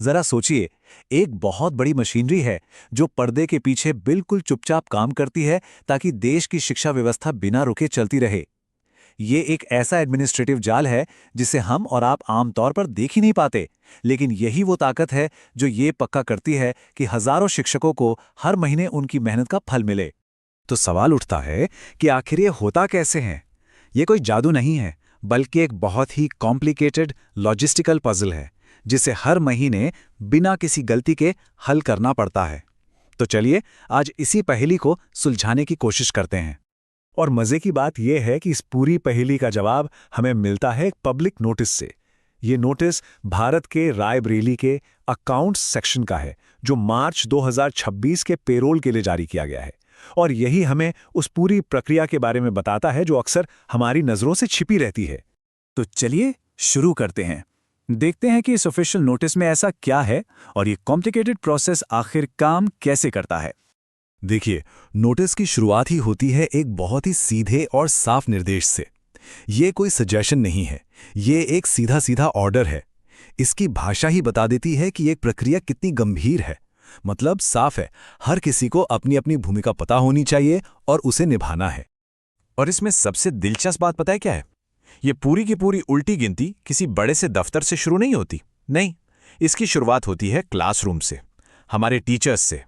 जरा सोचिए, एक बहुत बड़ी मशीनरी है जो पर्दे के पीछे बिल्कुल चुपचाप काम करती है ताकि देश की शिक्षा व्यवस्था बिना रुके चलती रहे। ये एक ऐसा एडमिनिस्ट्रेटिव जाल है जिसे हम और आप आमतौर पर देख ही नहीं पाते, लेकिन यही वो ताकत है जो ये पक्का करती है कि हजारों शिक्षकों को हर महीने उनकी मेहनत का फल मिले। तो सवाल उठता है कि आखिर ये होता कैसे है। ये कोई जादू नहीं है, बल्कि एक बहुत ही कॉम्प्लिकेटेड लॉजिस्टिकल पजल है जिसे हर महीने बिना किसी गलती के हल करना पड़ता है। तो चलिए आज इसी पहेली को सुलझाने की कोशिश करते हैं। और मजे की बात यह है कि इस पूरी पहेली का जवाब हमें मिलता है एक पब्लिक नोटिस से। ये नोटिस भारत के रायबरेली के अकाउंट्स सेक्शन का है, जो मार्च 2026 के पेरोल के लिए जारी किया गया है। और यही हमें उस पूरी प्रक्रिया के बारे में बताता है जो अक्सर हमारी नजरों से छिपी रहती है। तो चलिए शुरू करते हैं। देखते हैं कि इस ऑफिशियल नोटिस में ऐसा क्या है और ये कॉम्प्लिकेटेड प्रोसेस आखिर काम कैसे करता है। देखिए, नोटिस की शुरुआत ही होती है एक बहुत ही सीधे और साफ निर्देश से। ये कोई सजेशन नहीं है, ये एक सीधा सीधा ऑर्डर है। इसकी भाषा ही बता देती है कि ये प्रक्रिया कितनी गंभीर है। मतलब साफ है, हर किसी को अपनी अपनी भूमिका पता होनी चाहिए और उसे निभाना है। और इसमें सबसे दिलचस्प बात पता है क्या है? ये पूरी की पूरी उल्टी गिनती किसी बड़े से दफ्तर से शुरू नहीं होती। नहीं, इसकी शुरुआत होती है क्लासरूम से, हमारे टीचर्स से।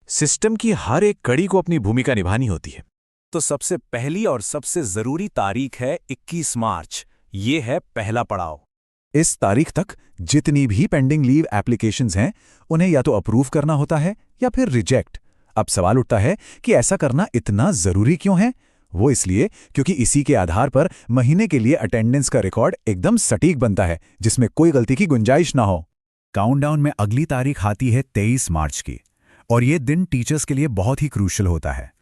सिस्टम की हर एक कड़ी को अपनी भूमिका निभानी होती है। तो सबसे पहली और सबसे जरूरी तारीख है 21 मार्च। ये है पहला पड़ाव। इस तारीख तक जितनी भी पेंडिंग लीव एप्लीकेशंस हैं, उन्हें या तो अप्रूव करना होता है या फिर रिजेक्ट। अब सवाल उठता है कि ऐसा करना इतना जरूरी क्यों है? वो इसलिए क्योंकि इसी के आधार पर महीने के लिए अटेंडेंस का रिकॉर्ड एकदम सटीक बनता है, जिसमें कोई गलती की गुंजाइश ना हो। काउंटडाउन में अगली तारीख आती है 23 मार्च की, और ये दिन टीचर्स के लिए बहुत ही क्रूशियल होता है।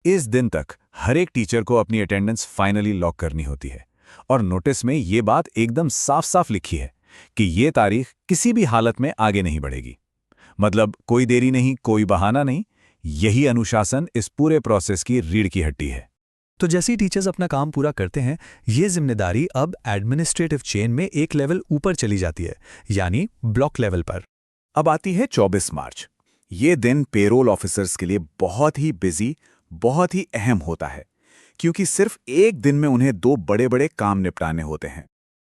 इस दिन तक हर एक टीचर को अपनी अटेंडेंस फाइनली लॉक करनी होती है। और नोटिस में ये बात एकदम साफ साफ लिखी है कि ये तारीख किसी भी हालत में आगे नहीं बढ़ेगी। मतलब कोई देरी नहीं, कोई बहाना नहीं। यही अनुशासन इस पूरे प्रोसेस की रीढ़ की हड्डी है। तो जैसे ही टीचर्स अपना काम पूरा करते हैं, ये जिम्मेदारी अब एडमिनिस्ट्रेटिव चेन में एक लेवल ऊपर चली जाती है, यानी ब्लॉक लेवल पर। अब आती है 24 मार्च। ये दिन पेरोल ऑफिसर्स के लिए बहुत ही बिजी, बहुत ही अहम होता है, क्योंकि सिर्फ एक दिन में उन्हें 2 बड़े बड़े काम निपटाने होते हैं।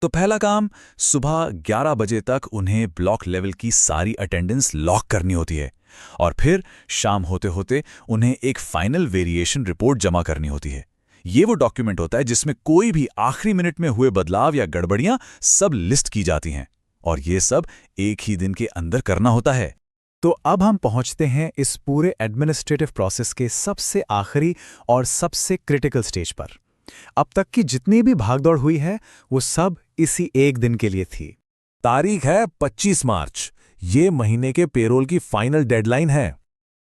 तो पहला काम, सुबह 11 बजे तक उन्हें ब्लॉक लेवल की सारी अटेंडेंस लॉक करनी होती है। और फिर शाम होते होते उन्हें एक फाइनल वेरिएशन रिपोर्ट जमा करनी होती है। ये वो डॉक्यूमेंट होता है जिसमें कोई भी आखिरी मिनट में हुए बदलाव या गड़बड़ियां सब लिस्ट की जाती हैं। और ये सब एक ही दिन के अंदर करना होता है। तो अब हम पहुंचते हैं इस पूरे एडमिनिस्ट्रेटिव प्रोसेस के सबसे आखिरी और सबसे क्रिटिकल स्टेज पर। अब तक की जितनी भी भागदौड़ हुई है, वो सब इसी एक दिन के लिए थी। तारीख है 25 मार्च। ये महीने के पेरोल की फाइनल डेडलाइन है।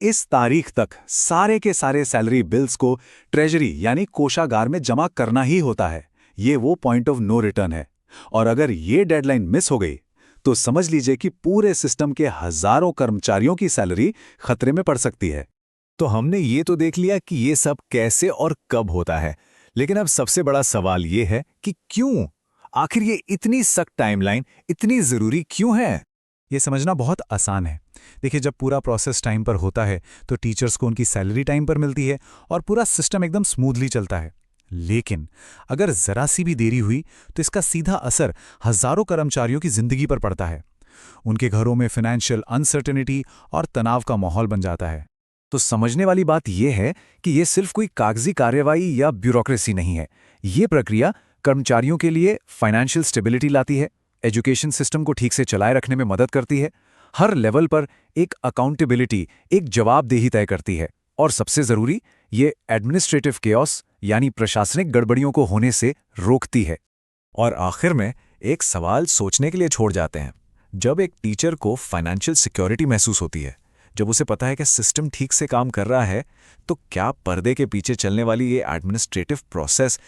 इस तारीख तक सारे के सारे सैलरी बिल्स को ट्रेजरी यानी कोषागार में जमा करना ही होता है। ये वो पॉइंट ऑफ नो रिटर्न है। और अगर ये डेडलाइन मिस हो गई तो समझ लीजिए कि पूरे सिस्टम के हजारों कर्मचारियों की सैलरी खतरे में पड़ सकती है। तो हमने ये तो देख लिया कि ये सब कैसे और कब होता है, लेकिन अब सबसे बड़ा सवाल ये है कि क्यों? आखिर ये इतनी सख्त टाइमलाइन इतनी जरूरी क्यों है? ये समझना बहुत आसान है। देखिए, जब पूरा प्रोसेस टाइम पर होता है तो टीचर्स को उनकी सैलरी टाइम पर मिलती है और पूरा सिस्टम एकदम स्मूथली चलता है। लेकिन अगर जरा सी भी देरी हुई तो इसका सीधा असर हजारों कर्मचारियों की जिंदगी पर पड़ता है। उनके घरों में फाइनेंशियल अनसर्टेनिटी और तनाव का माहौल बन जाता है। तो समझने वाली बात यह है कि यह सिर्फ कोई कागजी कार्यवाही या ब्यूरोक्रेसी नहीं है। ये प्रक्रिया कर्मचारियों के लिए फाइनेंशियल स्टेबिलिटी लाती है, एजुकेशन सिस्टम को ठीक से चलाए रखने में मदद करती है, हर लेवल पर एक अकाउंटेबिलिटी, एक जवाबदेही तय करती है, और सबसे जरूरी, ये एडमिनिस्ट्रेटिव केओस यानी प्रशासनिक गड़बड़ियों को होने से रोकती है। और आखिर में एक सवाल सोचने के लिए छोड़ जाते हैं। जब एक टीचर को फाइनेंशियल सिक्योरिटी महसूस होती है, जब उसे पता है कि सिस्टम ठीक से काम कर रहा है, तो क्या पर्दे के पीछे चलने वाली ये एडमिनिस्ट्रेटिव प्रोसेस